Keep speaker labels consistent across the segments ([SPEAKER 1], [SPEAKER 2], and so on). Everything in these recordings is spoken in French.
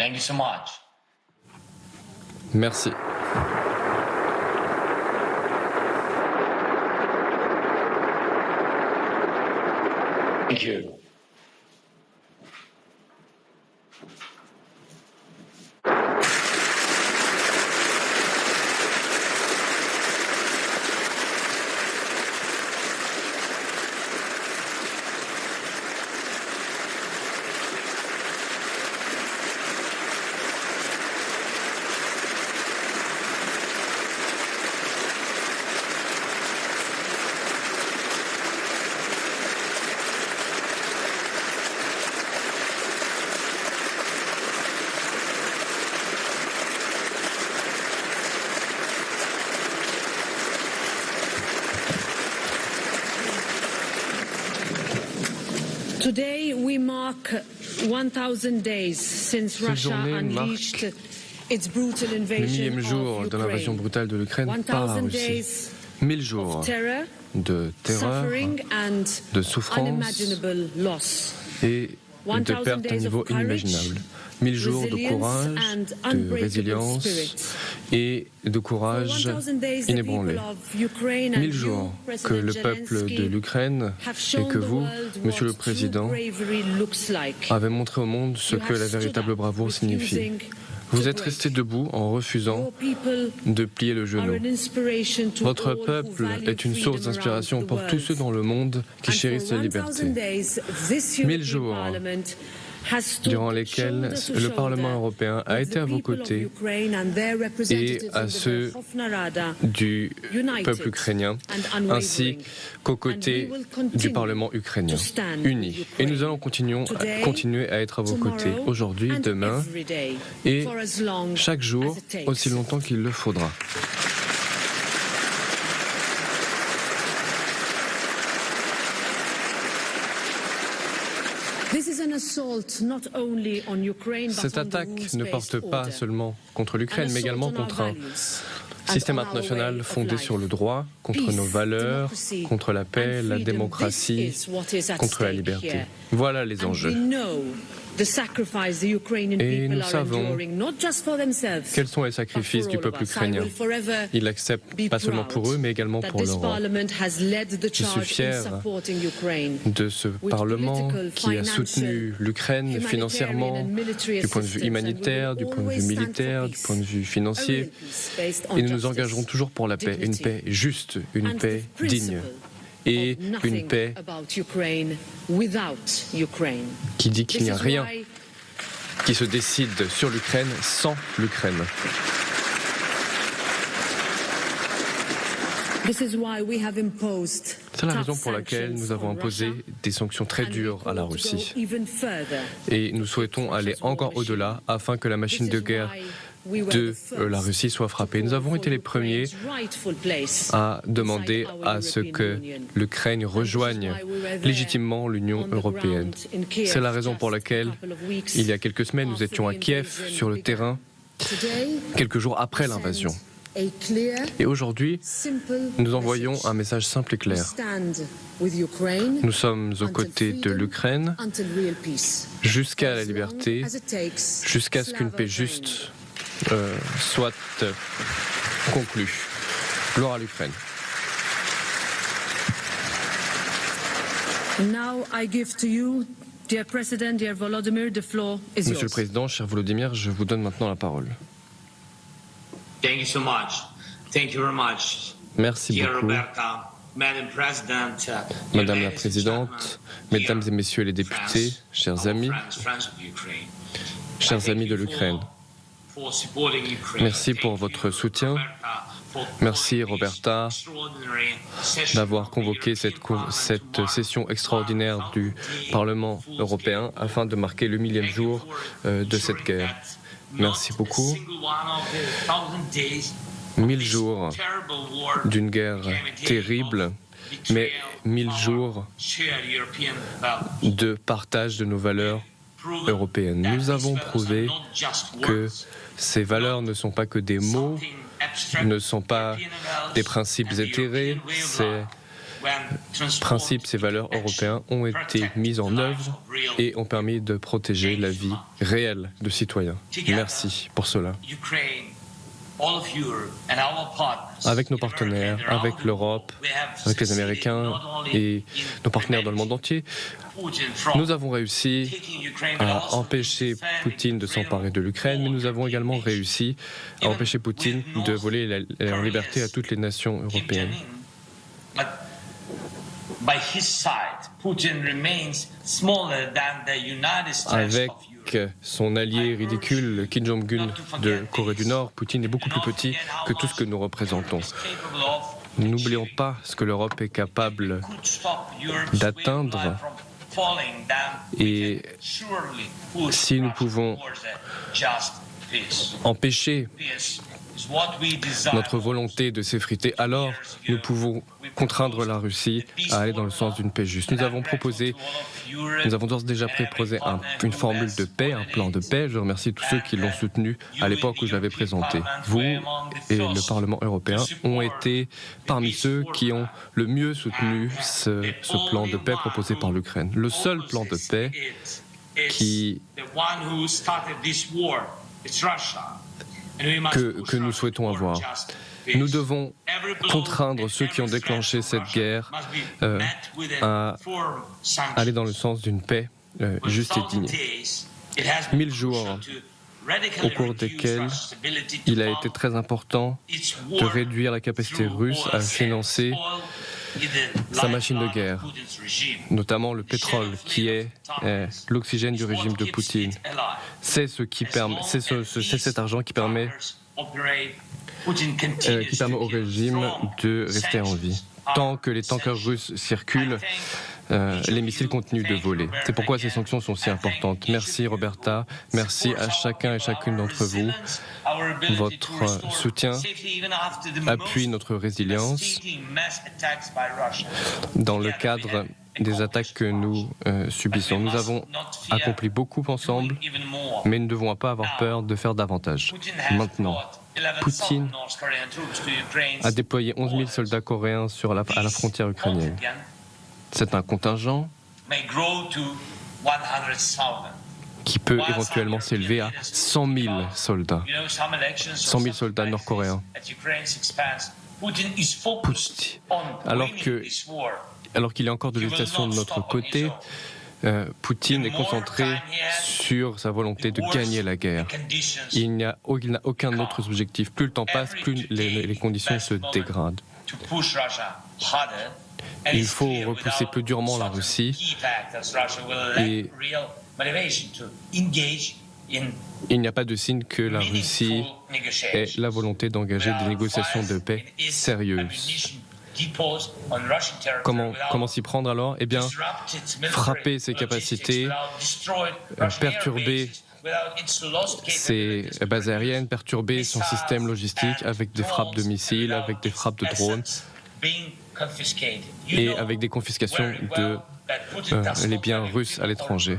[SPEAKER 1] Thank you so much.
[SPEAKER 2] Merci.
[SPEAKER 1] Thank you.
[SPEAKER 3] Today we mark 1000 days since Russia unleashed its brutal
[SPEAKER 2] Le
[SPEAKER 3] invasion
[SPEAKER 2] millième jour
[SPEAKER 3] of
[SPEAKER 2] de l'invasion
[SPEAKER 3] Ukraine.
[SPEAKER 2] brutale de l'Ukraine par la
[SPEAKER 3] 1000
[SPEAKER 2] Russie.
[SPEAKER 3] days
[SPEAKER 2] 1000 jours
[SPEAKER 3] of terror,
[SPEAKER 2] de terreur,
[SPEAKER 3] suffering and
[SPEAKER 2] de souffrance
[SPEAKER 3] unimaginable loss.
[SPEAKER 2] et de pertes à un niveau inimaginable. 1000 jours de courage, de résilience et de courage inébranlé. 1000 jours que le peuple de l'Ukraine et que vous, Monsieur le Président, avez montré au monde ce que la véritable bravoure signifie. Vous êtes resté debout en refusant de plier le genou. Votre peuple est une source d'inspiration pour tous ceux dans le monde qui chérissent la liberté. 1000 jours durant lesquels le Parlement européen a été à vos côtés et à ceux du peuple ukrainien, ainsi qu'aux côtés du Parlement ukrainien, unis. Et nous allons continuer à être à vos côtés aujourd'hui, demain et chaque jour, aussi longtemps qu'il le faudra. Cette attaque ne porte pas seulement contre l'Ukraine, mais également contre un système international fondé sur le droit, contre nos valeurs, contre la paix, la démocratie, contre la liberté. Voilà les enjeux. Et nous savons quels sont les sacrifices du peuple ukrainien. Ils l'acceptent pas seulement pour eux, mais également pour l'Europe. Je suis fier de ce Parlement qui a soutenu l'Ukraine financièrement, du point de vue humanitaire, du point de vue militaire, du point de vue financier. Et nous nous engagerons toujours pour la paix, une paix juste, une paix digne. Et une paix qui dit qu'il n'y a rien qui se décide sur l'Ukraine sans l'Ukraine. C'est la raison pour laquelle nous avons imposé des sanctions très dures à la Russie. Et nous souhaitons aller encore au-delà afin que la machine de guerre de la Russie soit frappée. Nous avons été les premiers à demander à ce que l'Ukraine rejoigne légitimement l'Union européenne. C'est la raison pour laquelle, il y a quelques semaines, nous étions à Kiev, sur le terrain, quelques jours après l'invasion. Et aujourd'hui, nous envoyons un message simple et clair. Nous sommes aux côtés de l'Ukraine jusqu'à la liberté, jusqu'à ce qu'une paix juste soit conclue. Gloire à l'Ukraine. Monsieur le Président, cher Volodymyr, je vous donne maintenant la parole.
[SPEAKER 1] Thank you so much. Thank you very much.
[SPEAKER 2] Merci
[SPEAKER 1] Dear
[SPEAKER 2] beaucoup.
[SPEAKER 1] Roberta, Madam President,
[SPEAKER 2] Madame la Présidente, Mesdames et Messieurs les députés, chers amis de l'Ukraine, merci pour votre soutien. Merci Roberta d'avoir convoqué cette session extraordinaire du Parlement européen afin de marquer le 1000e jour de cette guerre. Merci beaucoup. 1000 jours d'une guerre terrible, mais 1000 jours de partage de nos valeurs européennes. Nous avons prouvé que ces valeurs ne sont pas que des mots, ne sont pas des principes éthérés, c'est principes, ces valeurs européennes ont été mises en œuvre et ont permis de protéger la vie réelle de citoyens. Merci pour cela. Avec nos partenaires, avec l'Europe, avec les Américains et nos partenaires dans le monde entier, nous avons réussi à empêcher Poutine de s'emparer de l'Ukraine, mais nous avons également réussi à empêcher Poutine de voler la liberté à toutes les nations européennes. Avec son allié ridicule, Kim Jong-un de Corée du Nord, Poutine est beaucoup plus petit que tout ce que nous représentons. N'oublions pas ce que l'Europe est capable d'atteindre, et si nous pouvons empêcher notre volonté de s'effriter, alors nous pouvons contraindre la Russie à aller dans le sens d'une paix juste. Nous avons d'ores et déjà proposé une formule de paix, un plan de paix. Je remercie tous ceux qui l'ont soutenu à l'époque où je l'avais présenté. Vous et le Parlement européen ont été parmi ceux qui ont le mieux soutenu ce plan de paix proposé par l'Ukraine. Le seul plan de paix que nous souhaitons avoir. Nous devons contraindre ceux qui ont déclenché cette guerre à aller dans le sens d'une paix juste et digne. 1000 jours au cours desquels il a été très important de réduire la capacité russe à financer sa machine de guerre, notamment le pétrole, qui est l'oxygène du régime de Poutine. C'est cet argent qui permet au régime de rester en vie. Tant que les tankers russes circulent, les missiles continuent de voler. C'est pourquoi ces sanctions sont si importantes. Merci Roberta, merci à chacun et chacune d'entre vous. Votre soutien appuie notre résilience dans le cadre des attaques que nous subissons. Nous avons accompli beaucoup ensemble, mais nous ne devons pas avoir peur de faire davantage. Maintenant, Poutine a déployé 11 000 soldats coréens à la frontière ukrainienne. C'est un contingent qui peut éventuellement s'élever à 100 000 soldats. 100 000 soldats nord-coréens. Alors qu'il y a encore de l'hésitation de notre côté, Poutine est concentré sur sa volonté de gagner la guerre. Il n'a aucun autre objectif. Plus le temps passe, plus les conditions se dégradent. Il faut repousser plus durement la Russie et il n'y a pas de signe que la Russie ait la volonté d'engager des négociations de paix sérieuses. Comment s'y prendre alors ? Eh bien, frapper ses capacités, perturber ses bases aériennes, perturber son système logistique avec des frappes de missiles, avec des frappes de drones et avec des confiscations de les biens russes à l'étranger.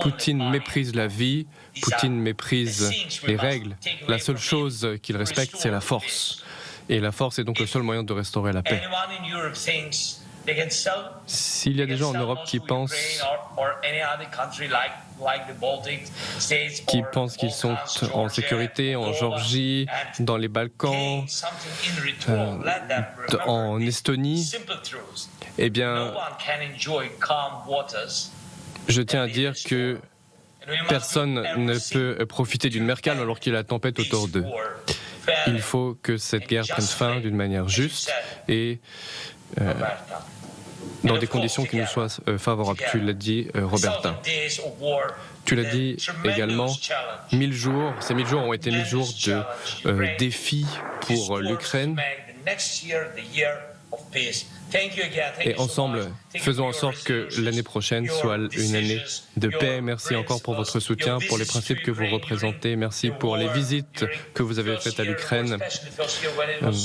[SPEAKER 2] Poutine méprise la vie, Poutine méprise les règles. La seule chose qu'il respecte, c'est la force. Et la force est donc le seul moyen de restaurer la paix. S'il y a des gens en Europe qui pensent qu'ils sont en sécurité en Géorgie, dans les Balkans, en Estonie, eh bien, je tiens à dire que personne ne peut profiter d'une mer calme alors qu'il y a la tempête autour d'eux. Il faut que cette guerre prenne fin d'une manière juste et dans des conditions qui nous soient favorables. Tu l'as dit, Roberta. Tu l'as dit également, 1000 jours, ces 1000 jours ont été 1000 jours de défis pour l'Ukraine. Et ensemble, faisons en sorte que l'année prochaine soit une année de paix. Merci encore pour votre soutien, pour les principes que vous représentez. Merci pour les visites que vous avez faites à l'Ukraine,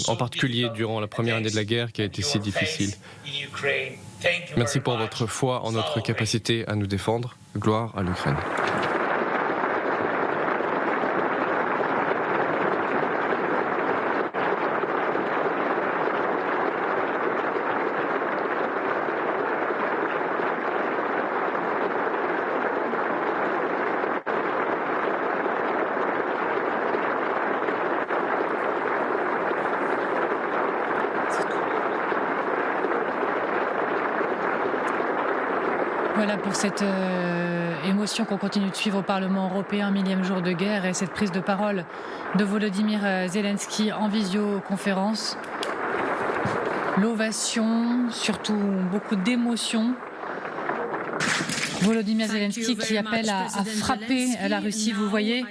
[SPEAKER 2] en particulier durant la première année de la guerre qui a été si difficile. Merci pour votre foi en notre capacité à nous défendre. Gloire à l'Ukraine.
[SPEAKER 4] Voilà pour cette émotion qu'on continue de suivre au Parlement européen, 1000e jour de guerre, et cette prise de parole de Volodymyr Zelensky en visioconférence. L'ovation, surtout beaucoup d'émotions. Volodymyr Zelensky qui appelle à frapper la Russie. Vous voyez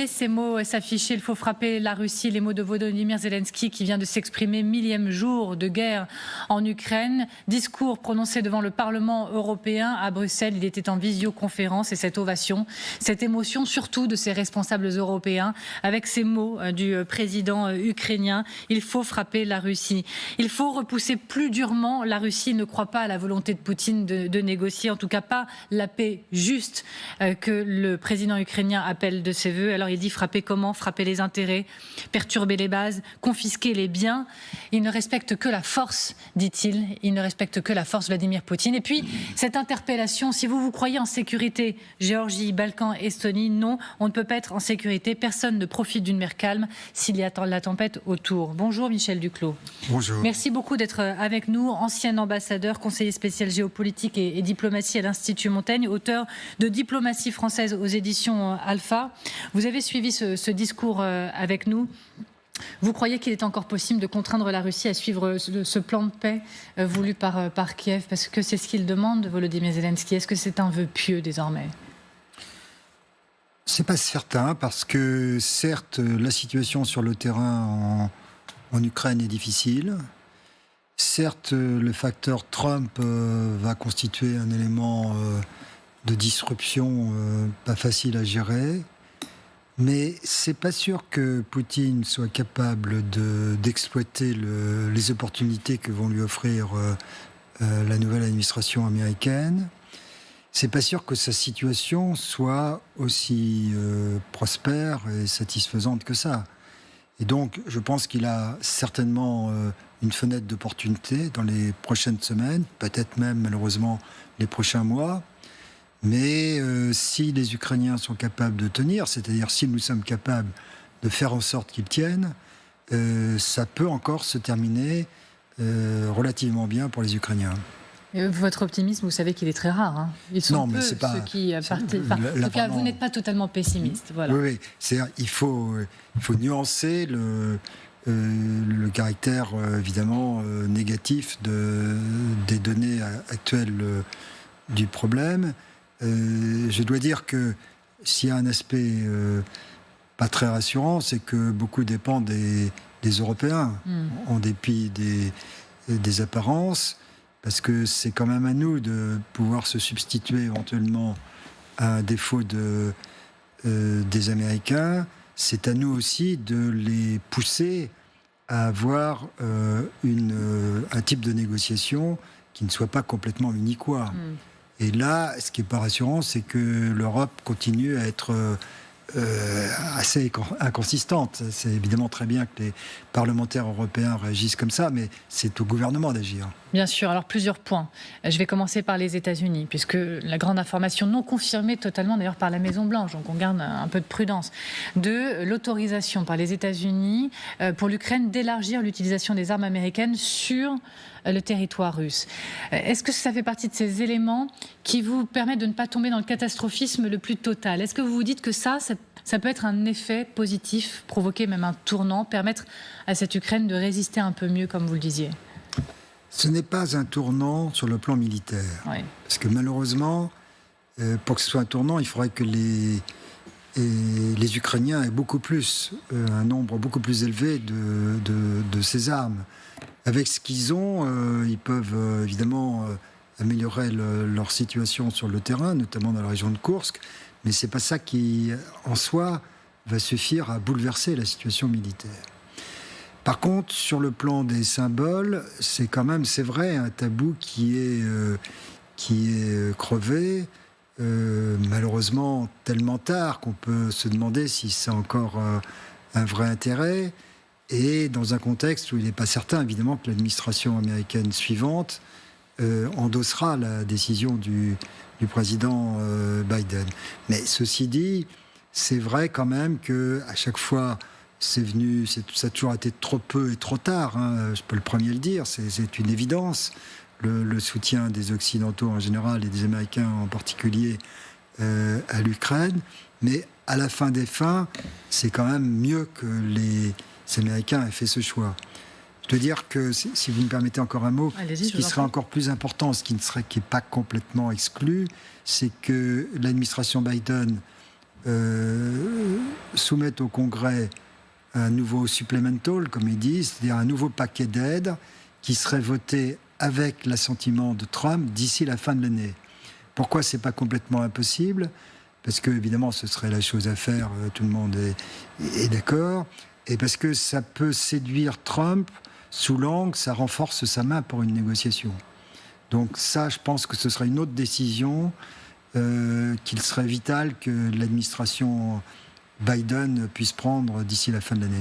[SPEAKER 4] ces mots s'afficher, il faut frapper la Russie. Les mots de Volodymyr Zelensky qui vient de s'exprimer, 1000e jour de guerre en Ukraine. Discours prononcé devant le Parlement européen à Bruxelles. Il était en visioconférence et cette ovation, cette émotion surtout de ces responsables européens avec ces mots du président ukrainien. Il faut frapper la Russie. Il faut repousser plus durement la Russie. Il ne croit pas à la volonté de Poutine de négocier, en tout cas pas la paix juste que le président ukrainien appelle de ses voeux. Alors il dit frapper comment? Frapper les intérêts, perturber les bases, confisquer les biens. Il ne respecte que la force, dit-il. Il ne respecte que la force, Vladimir Poutine. Et puis cette interpellation, si vous croyez en sécurité, Géorgie, Balkans, Estonie, non, on ne peut pas être en sécurité. Personne ne profite d'une mer calme s'il y a la tempête autour. Bonjour Michel Duclos.
[SPEAKER 5] Bonjour.
[SPEAKER 4] Merci beaucoup d'être avec nous, ancien ambassadeur, conseiller spécial géopolitique et diplomatie à l'Institut Montaigne, auteur de Diplomatie française aux éditions Alpha. Vous avez suivi ce discours avec nous. Vous croyez qu'il est encore possible de contraindre la Russie à suivre ce plan de paix voulu par Kiev? Parce que c'est ce qu'il demande, Volodymyr Zelensky. Est-ce que c'est un vœu pieux désormais?
[SPEAKER 5] C'est pas certain, parce que certes, la situation sur le terrain en Ukraine est difficile. Certes, le facteur Trump va constituer un élément de disruption pas facile à gérer, mais c'est pas sûr que Poutine soit capable d'exploiter les opportunités que vont lui offrir la nouvelle administration américaine. C'est pas sûr que sa situation soit aussi prospère et satisfaisante que ça. Et donc, je pense qu'il a certainement une fenêtre d'opportunité dans les prochaines semaines, peut-être même malheureusement les prochains mois. Mais si les Ukrainiens sont capables de tenir, c'est-à-dire si nous sommes capables de faire en sorte qu'ils tiennent, ça peut encore se terminer relativement bien pour les Ukrainiens.
[SPEAKER 4] Votre optimisme, vous savez qu'il est très rare. Hein. Ils sont
[SPEAKER 5] non,
[SPEAKER 4] peu
[SPEAKER 5] mais c'est pas,
[SPEAKER 4] ceux qui partent. En tout cas, vous n'êtes pas totalement pessimiste. Voilà.
[SPEAKER 5] Oui, il faut nuancer le caractère évidemment négatif des données actuelles du problème. Je dois dire que s'il y a un aspect pas très rassurant, c'est que beaucoup dépend des Européens, en dépit des apparences. Parce que c'est quand même à nous de pouvoir se substituer éventuellement à un défaut des Américains. C'est à nous aussi de les pousser à avoir un type de négociation qui ne soit pas complètement uniquoire. Et là, ce qui n'est pas rassurant, c'est que l'Europe continue à être assez inconsistante. C'est évidemment très bien que les parlementaires européens réagissent comme ça, mais c'est au gouvernement d'agir.
[SPEAKER 4] Bien sûr, alors plusieurs points. Je vais commencer par les États-Unis, puisque la grande information non confirmée totalement d'ailleurs par la Maison-Blanche, donc on garde un peu de prudence, de l'autorisation par les États-Unis pour l'Ukraine d'élargir l'utilisation des armes américaines sur le territoire russe. Est-ce que ça fait partie de ces éléments qui vous permettent de ne pas tomber dans le catastrophisme le plus total? Est-ce que vous vous dites que ça peut être un effet positif, provoquer même un tournant, permettre à cette Ukraine de résister un peu mieux, comme vous le disiez?
[SPEAKER 5] Ce n'est pas un tournant sur le plan militaire. Oui. Parce que malheureusement, pour que ce soit un tournant, il faudrait que les Ukrainiens aient beaucoup plus, un nombre beaucoup plus élevé de ces armes. Avec ce qu'ils ont, ils peuvent évidemment améliorer leur situation sur le terrain, notamment dans la région de Koursk, mais ce n'est pas ça qui, en soi, va suffire à bouleverser la situation militaire. Par contre, sur le plan des symboles, c'est vrai, un tabou qui est crevé, malheureusement tellement tard qu'on peut se demander si c'est encore un vrai intérêt, et dans un contexte où il n'est pas certain, évidemment, que l'administration américaine suivante endossera la décision du président Biden. Mais ceci dit, c'est vrai quand même qu'à chaque fois, ça a toujours été trop peu et trop tard, hein, je peux le premier le dire, c'est une évidence. le soutien des Occidentaux en général et des Américains en particulier à l'Ukraine. Mais à la fin des fins, c'est quand même mieux que les Américains aient fait ce choix. Je veux dire que, si vous me permettez encore un mot, ce qui serait encore plus important, ce qui n'est pas complètement exclu, c'est que l'administration Biden soumette au Congrès un nouveau supplemental, comme ils disent, c'est-à-dire un nouveau paquet d'aides qui serait voté avec l'assentiment de Trump d'ici la fin de l'année. Pourquoi c'est pas complètement impossible ? Parce que, évidemment, ce serait la chose à faire, tout le monde est d'accord, et parce que ça peut séduire Trump sous l'angle, ça renforce sa main pour une négociation. Donc ça, je pense que ce serait une autre décision qu'il serait vital que l'administration Biden puisse prendre d'ici la fin de l'année.